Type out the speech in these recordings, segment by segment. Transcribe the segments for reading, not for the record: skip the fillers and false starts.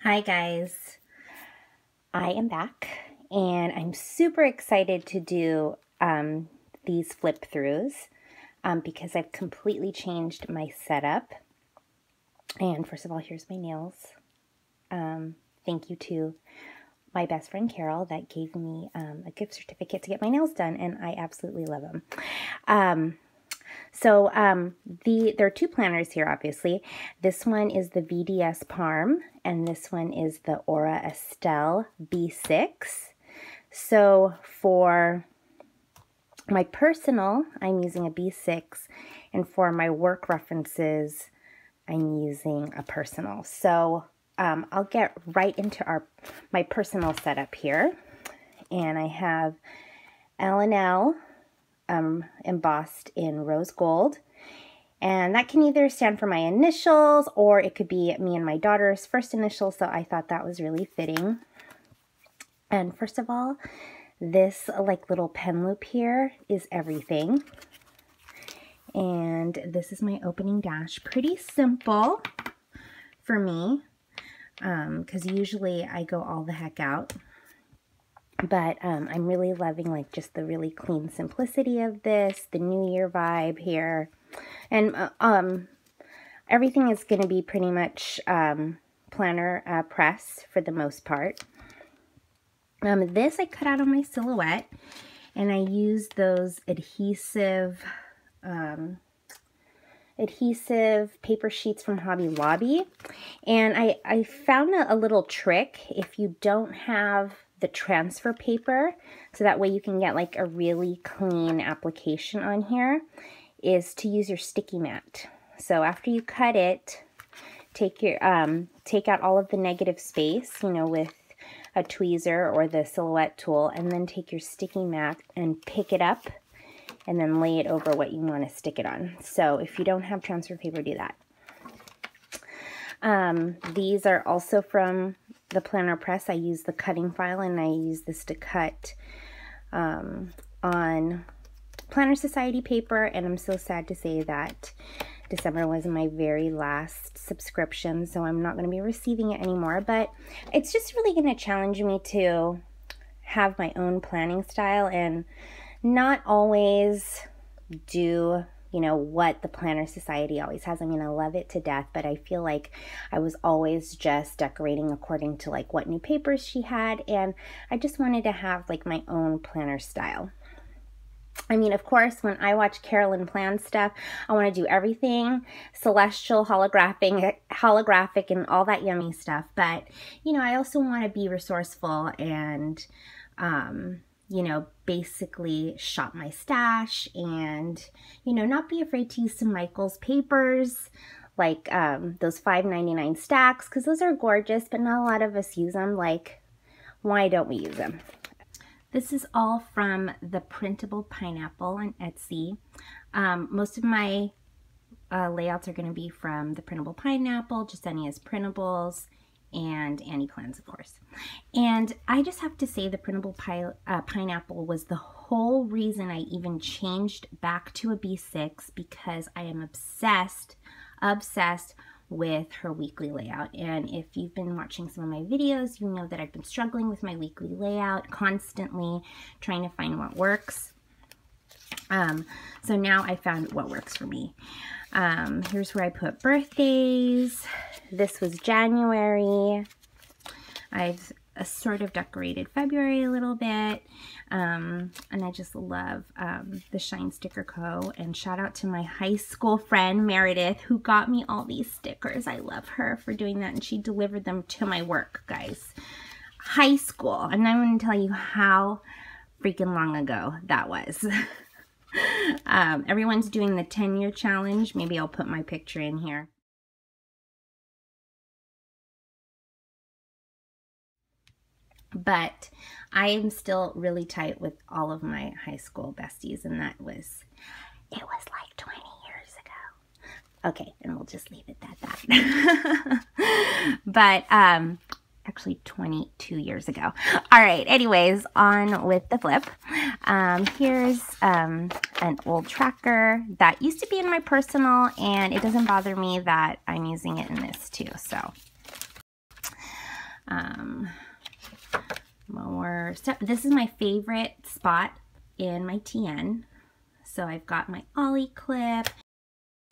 Hi guys, I am back and I'm super excited to do these flip throughs because I've completely changed my setup. And first of all, here's my nails. Thank you to my best friend Carol that gave me a gift certificate to get my nails done, and I absolutely love them. There are two planners here, obviously. This one is the VDS Parme, and this one is the Aura Estelle B6. So for my personal, I'm using a B6, and for my work references, I'm using a personal. So I'll get right into my personal setup here, and I have L&L embossed in rose gold, and that can either stand for my initials or it could be me and my daughter's first initial, so I thought that was really fitting. And first of all, this like little pen loop here is everything, and this is my opening dash. Pretty simple for me because usually I go all the heck out. But I'm really loving like just the really clean simplicity of this, the New Year vibe here. And everything is going to be pretty much planner press for the most part. This I cut out on my silhouette, and I used those adhesive paper sheets from Hobby Lobby. And I found a little trick if you don't have the transfer paper, so that way you can get like a really clean application on here, is to use your sticky mat. So after you cut it, take out all of the negative space, you know, with a tweezer or the silhouette tool, and then take your sticky mat and pick it up and then lay it over what you want to stick it on. So if you don't have transfer paper, do that. These are also from the planner press. I use the cutting file, and I use this to cut on Planner Society paper, and I'm so sad to say that December was my very last subscription, so I'm not going to be receiving it anymore, but it's just really going to challenge me to have my own planning style and not always do, you know, what the Planner Society always has. I mean, I love it to death, but I feel like I was always just decorating according to like what new papers she had, and I just wanted to have like my own planner style. I mean, of course, when I watch Carolyn plan stuff, I want to do everything celestial, holographic, and all that yummy stuff. But, you know, I also want to be resourceful and, you know, basically shop my stash and, you know, not be afraid to use some Michaels papers, like those $5.99 stacks, because those are gorgeous, but not a lot of us use them. Like, why don't we use them? This is all from the Printable Pineapple on Etsy. Most of my layouts are going to be from the Printable Pineapple, Justinia's Printables, and Annie Plans, of course. And I just have to say the Printable Pineapple was the whole reason I even changed back to a B6, because I am obsessed with her weekly layout. And if you've been watching some of my videos, you know that I've been struggling with my weekly layout, constantly trying to find what works. So now I found what works for me. Here's where I put birthdays. This was January. I've sort of decorated February a little bit, and I just love the Shine Sticker Co. And shout out to my high school friend Meredith, who got me all these stickers. I love her for doing that, and she delivered them to my work, guys. High school, and I'm going to tell you how freaking long ago that was. Everyone's doing the 10-year challenge. Maybe I'll put my picture in here. But I am still really tight with all of my high school besties, and it was like 20 years ago. Okay, and we'll just leave it at that. But actually 22 years ago. All right, anyways, on with the flip. Here's an old tracker that used to be in my personal, and it doesn't bother me that I'm using it in this too. So More stuff. This is my favorite spot in my TN. So I've got my Ollie clip,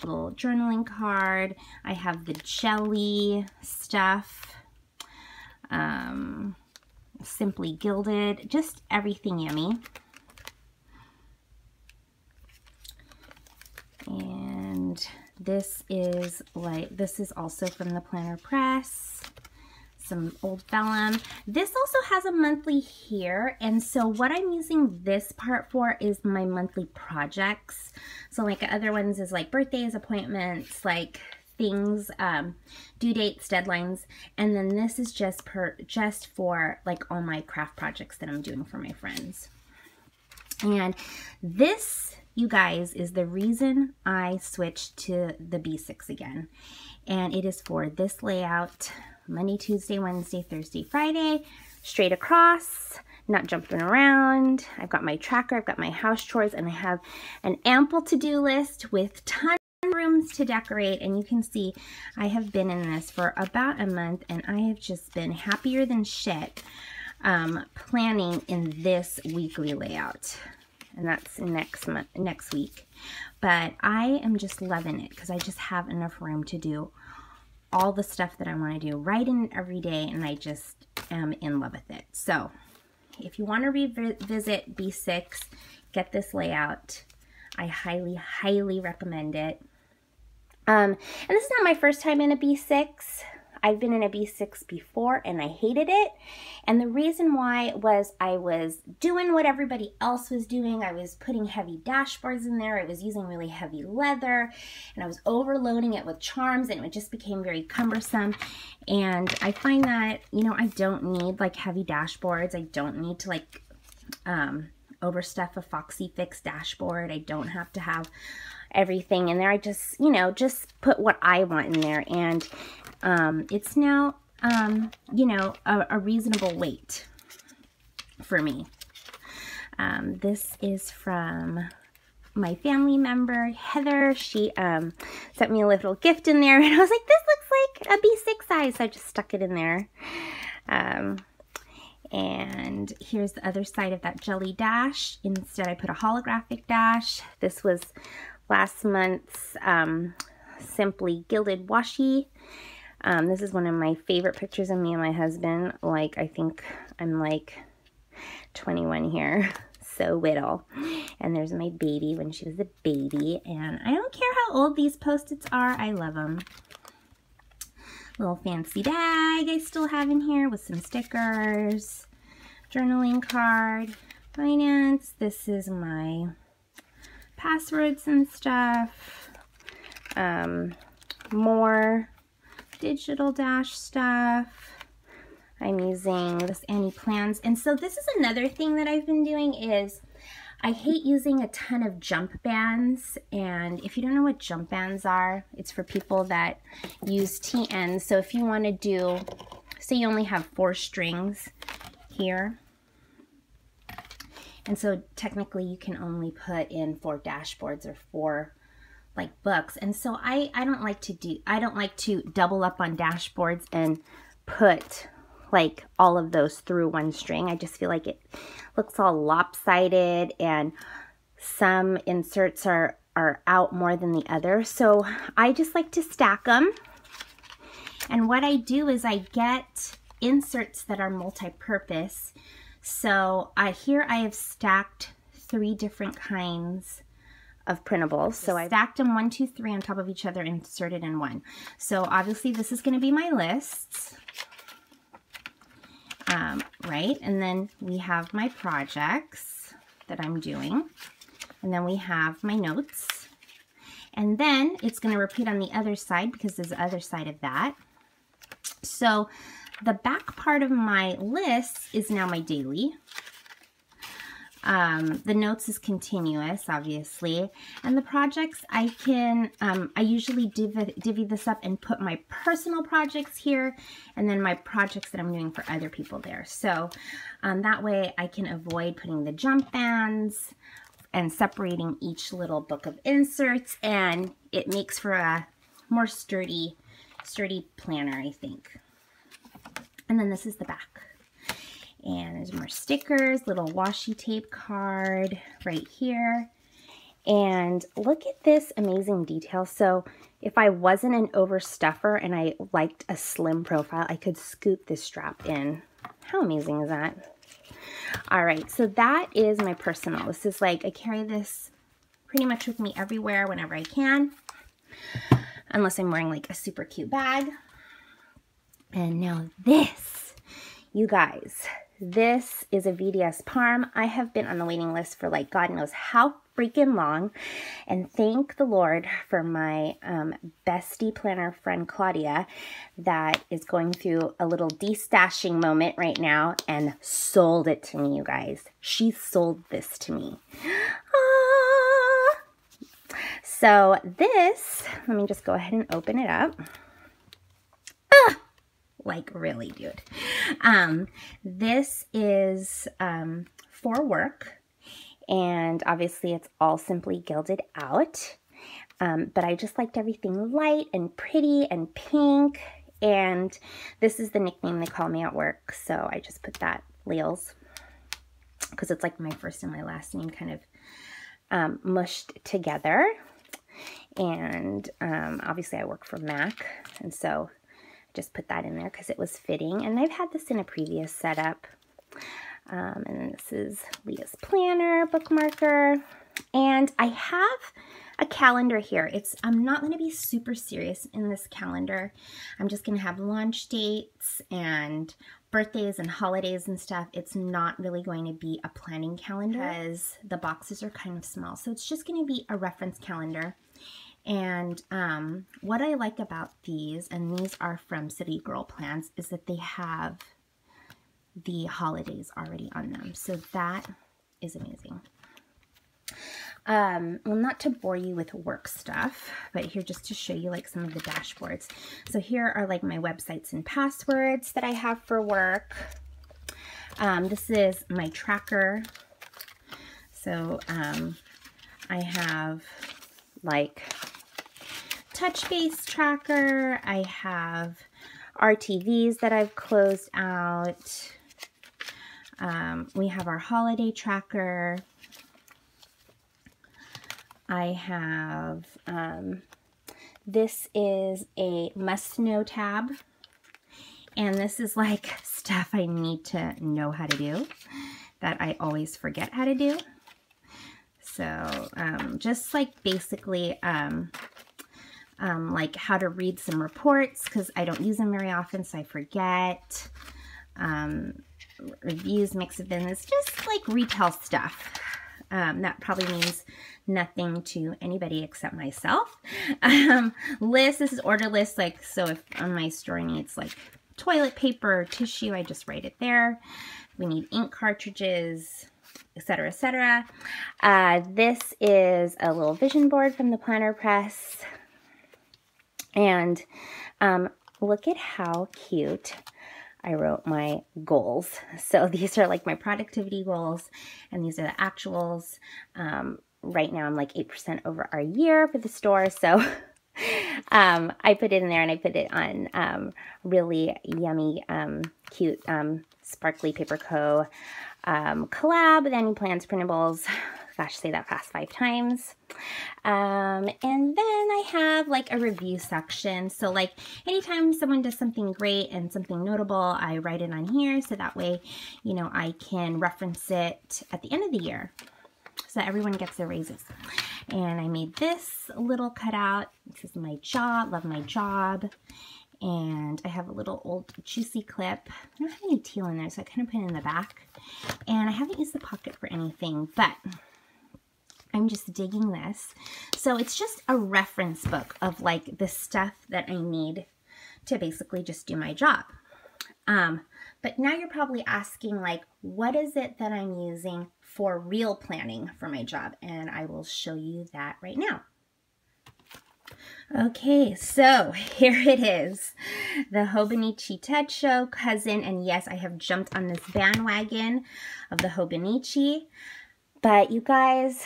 little journaling card. I have the jelly stuff, Simply Gilded, just everything yummy. And this is also from the Planner Press. Some old vellum. This also has a monthly here, and so what I'm using this part for is my monthly projects. So like other ones is like birthdays, appointments, like things, due dates, deadlines, and then this is just for like all my craft projects that I'm doing for my friends. And this, you guys, is the reason I switched to the B6 again, and it is for this layout. Monday, Tuesday, Wednesday, Thursday, Friday, straight across, not jumping around. I've got my tracker, I've got my house chores, and I have an ample to-do list with tons of rooms to decorate. And you can see I have been in this for about a month, and I have just been happier than shit planning in this weekly layout. And that's next week. But I am just loving it because I just have enough room to do all the stuff that I want to do right in every day, and I just am in love with it. So if you want to revisit B6, get this layout. I highly, highly recommend it. And this is not my first time in a B6. I've been in a B6 before and I hated it. And the reason why was I was doing what everybody else was doing. I was putting heavy dashboards in there. I was using really heavy leather, and I was overloading it with charms, and it just became very cumbersome. And I find that, you know, I don't need like heavy dashboards. I don't need to like overstuff a Foxy Fix dashboard. I don't have to have everything in there. I just, you know, just put what I want in there. And it's now, you know, a reasonable weight for me. This is from my family member, Heather. She sent me a little gift in there, and I was like, this looks like a B6 size, so I just stuck it in there. And here's the other side of that jelly dash. Instead, I put a holographic dash. This was last month's Simply Gilded Washi. This is one of my favorite pictures of me and my husband. Like, I think I'm like 21 here. So little. And there's my baby when she was a baby. And I don't care how old these Post-its are. I love them. Little fancy bag I still have in here with some stickers. Journaling card. Finance. This is my passwords and stuff. More digital dash stuff. I'm using this Annie Plans. And so this is another thing that I've been doing is I hate using a ton of jump bands. And if you don't know what jump bands are, it's for people that use TNs. So if you want to do, say you only have 4 strings here. And so technically you can only put in 4 dashboards or 4 like books. And so I don't like to double up on dashboards and put like all of those through one string. I just feel like it looks all lopsided, and some inserts are out more than the other. So I just like to stack them. And what I do is I get inserts that are multi-purpose. So here I have stacked 3 different kinds of printables. So I stacked them 1, 2, 3 on top of each other, inserted in one. So obviously this is going to be my lists, right? And then we have my projects that I'm doing, and then we have my notes, and then it's going to repeat on the other side because there's the other side of that. So the back part of my list is now my daily. The notes is continuous, obviously, and the projects I can, I usually divvy this up and put my personal projects here, and then my projects that I'm doing for other people there. So that way I can avoid putting the jump bands and separating each little book of inserts, and it makes for a more sturdy planner, I think. And then this is the back. And there's more stickers, little washi tape card right here. And look at this amazing detail. So if I wasn't an overstuffer and I liked a slim profile, I could scoop this strap in. How amazing is that? All right, so that is my personal. This is like, I carry this pretty much with me everywhere whenever I can, unless I'm wearing like a super cute bag. And now this, you guys, this is a VDS Parme. I have been on the waiting list for like God knows how freaking long, and thank the Lord for my bestie planner friend Claudia that is going through a little destashing moment right now and sold it to me, you guys. She sold this to me. So this, let me just go ahead and open it up. Like really, dude. This is for work. And obviously it's all simply gilded out, but I just liked everything light and pretty and pink, and this is the nickname they call me at work, so I just put that, Leals, because it's like my first and my last name kind of mushed together. And obviously I work for MAC, and so I just put that in there because it was fitting, and I've had this in a previous setup. And then this is Leah's planner, bookmarker, and I have a calendar here. I'm not going to be super serious in this calendar. I'm just going to have launch dates and birthdays and holidays and stuff. It's not really going to be a planning calendar because the boxes are kind of small. So it's just going to be a reference calendar. And what I like about these, and these are from City Girl Plans, is that they have the holidays already on them. So that is amazing. Well, not to bore you with work stuff, but here just to show you like some of the dashboards. So here are like my websites and passwords that I have for work. This is my tracker. So I have like touch base tracker. I have RTVs that I've closed out. We have our holiday tracker. I have, this is a must-know tab, and this is like stuff I need to know how to do that I always forget how to do. So just like basically like how to read some reports, because I don't use them very often, so I forget. Reviews, mix of business, just like retail stuff. That probably means nothing to anybody except myself. List, this is order list, like, so if my store needs like toilet paper or tissue, I just write it there. We need ink cartridges, etc., etc. This is a little vision board from the Planner Press. And look at how cute I wrote my goals. So these are like my productivity goals, and these are the actuals. Right now I'm like 8% over our year for the store. So I put it in there, and I put it on really yummy, cute, sparkly Paper Co. collab, then plans printables. Gosh, say that fast 5 times. And then I have like a review section. So like anytime someone does something great and something notable, I write it on here. So that way, you know, I can reference it at the end of the year so that everyone gets their raises. And I made this little cutout. This is my job, love my job. And I have a little old juicy clip. I don't have any teal in there, so I kind of put it in the back. And I haven't used the pocket for anything, but I'm just digging this. So it's just a reference book of like the stuff that I need to basically just do my job. But now you're probably asking, like, what is it that I'm using for real planning for my job? And I will show you that right now. Okay, so here it is, the Hobonichi Ted Show cousin, and yes, I have jumped on this bandwagon of the Hobonichi, but you guys,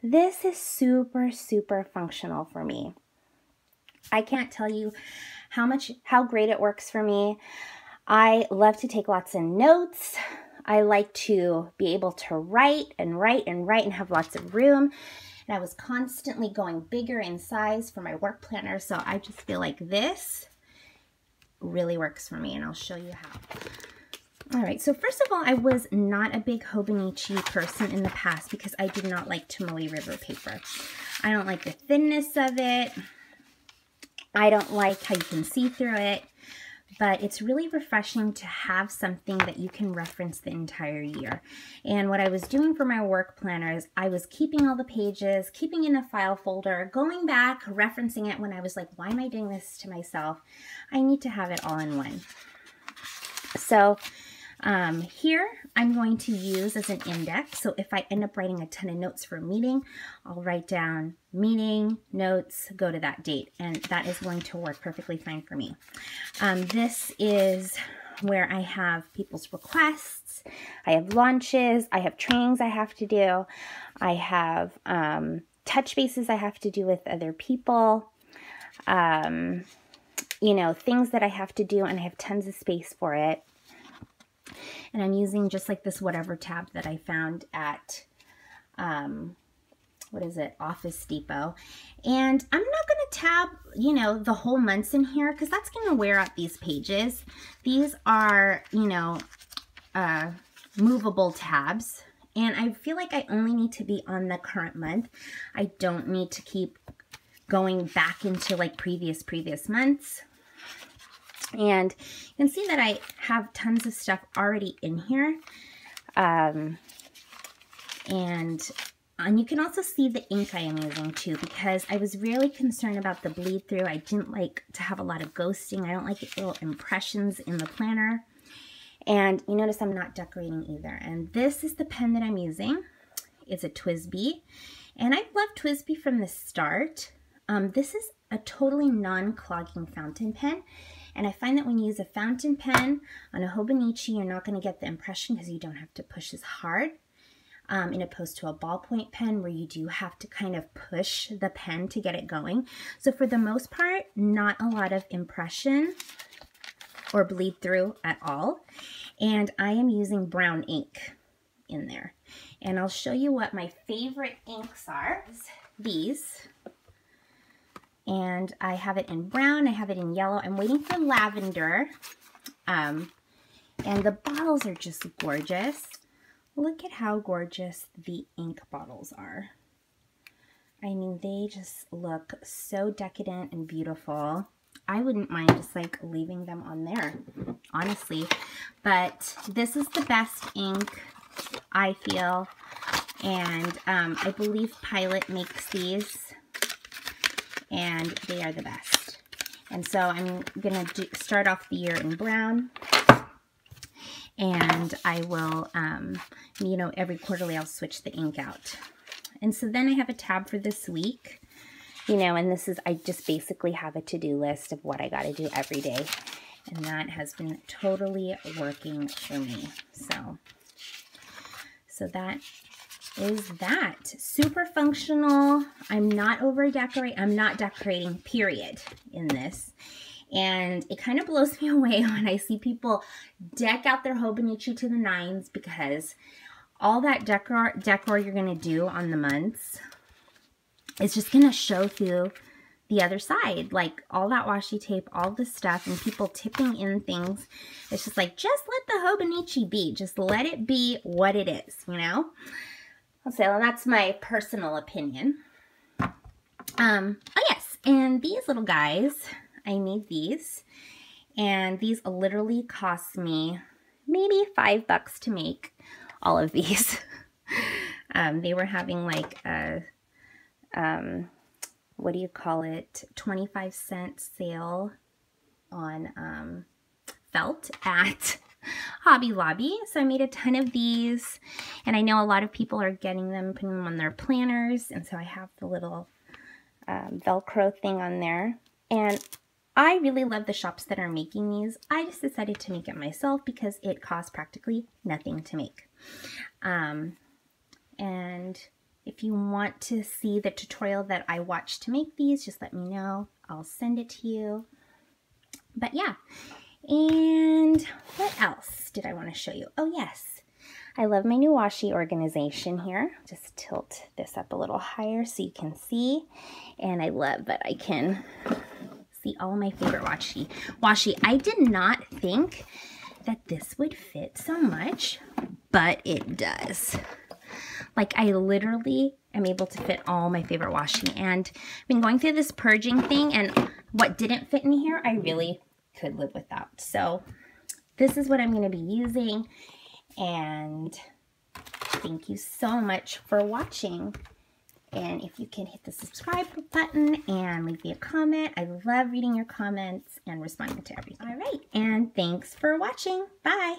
this is super, super functional for me. I can't tell you how great it works for me. I love to take lots of notes. I like to be able to write and write and write and have lots of room. And I was constantly going bigger in size for my work planner, so I just feel like this really works for me, and I'll show you how. All right, so first of all, I was not a big hobonichi person in the past because I did not like Tomoe River paper. I don't like the thinness of it. I don't like how you can see through it, but it's really refreshing to have something that you can reference the entire year. And what I was doing for my work planner is I was keeping all the pages, keeping in a file folder, going back, referencing it when I was like, why am I doing this to myself? I need to have it all in one. So here I'm going to use as an index. So if I end up writing a ton of notes for a meeting, I'll write down meeting, notes, go to that date. And that is going to work perfectly fine for me. This is where I have people's requests. I have launches. I have trainings I have to do. I have touch bases I have to do with other people. You know, things that I have to do, and I have tons of space for it. And I'm using just like this whatever tab that I found at, what is it, Office Depot. And I'm not going to tab, you know, the whole months in here because that's going to wear out these pages. These are, you know, movable tabs. And I feel like I only need to be on the current month. I don't need to keep going back into like previous months. And you can see that I have tons of stuff already in here. And you can also see the ink I am using too, because I was really concerned about the bleed through. I didn't like to have a lot of ghosting. I don't like little impressions in the planner. And you notice I'm not decorating either. And this is the pen that I'm using. It's a TWSBI. And I've loved TWSBI from the start. This is a totally non-clogging fountain pen. And I find that when you use a fountain pen on a hobonichi, you're not going to get the impression because you don't have to push as hard, in opposed to a ballpoint pen where you do have to kind of push the pen to get it going. So for the most part, not a lot of impression or bleed through at all. And I am using brown ink in there. And I'll show you what my favorite inks are. These. And I have it in brown, I have it in yellow. I'm waiting for lavender. And the bottles are just gorgeous. Look at how gorgeous the ink bottles are. I mean, they just look so decadent and beautiful. I wouldn't mind just like leaving them on there, honestly. But this is the best ink, I feel. And I believe Pilot makes these. And they are the best. And so I'm gonna start off the year in brown, and I will, you know, every quarterly I'll switch the ink out. And so then I have a tab for this week, you know, and this is, I just basically have a to-do list of what I gotta do every day. And that has been totally working for me. So that is that. Super functional. I'm not decorating, period, in this. And it kind of blows me away when I see people deck out their hobonichi to the nines, because all that decor you're going to do on the months is just going to show through the other side. Like all that washi tape, all the stuff, and people tipping in things. It's just like, just let the hobonichi be. Just let it be what it is, you know? So that's my personal opinion. Oh yes, and these little guys, I made these, and these literally cost me maybe $5 to make all of these. They were having like a, what do you call it, 25-cent sale on felt at Hobby Lobby. So I made a ton of these, and I know a lot of people are getting them, putting them on their planners, and so I have the little Velcro thing on there. And I really love the shops that are making these. I just decided to make it myself because it costs practically nothing to make. And if you want to see the tutorial that I watched to make these, just let me know. I'll send it to you. But yeah. And what else did I want to show you? Oh yes, I love my new washi organization here. Just tilt this up a little higher so you can see. And I love that I can see all my favorite washi. I did not think that this would fit so much, but it does. Like, I literally am able to fit all my favorite washi. And I've been going through this purging thing, and what didn't fit in here, I really could live without. So this is what I'm going to be using. And thank you so much for watching. And if you can hit the subscribe button and leave me a comment. I love reading your comments and responding to everything. All right. And thanks for watching. Bye.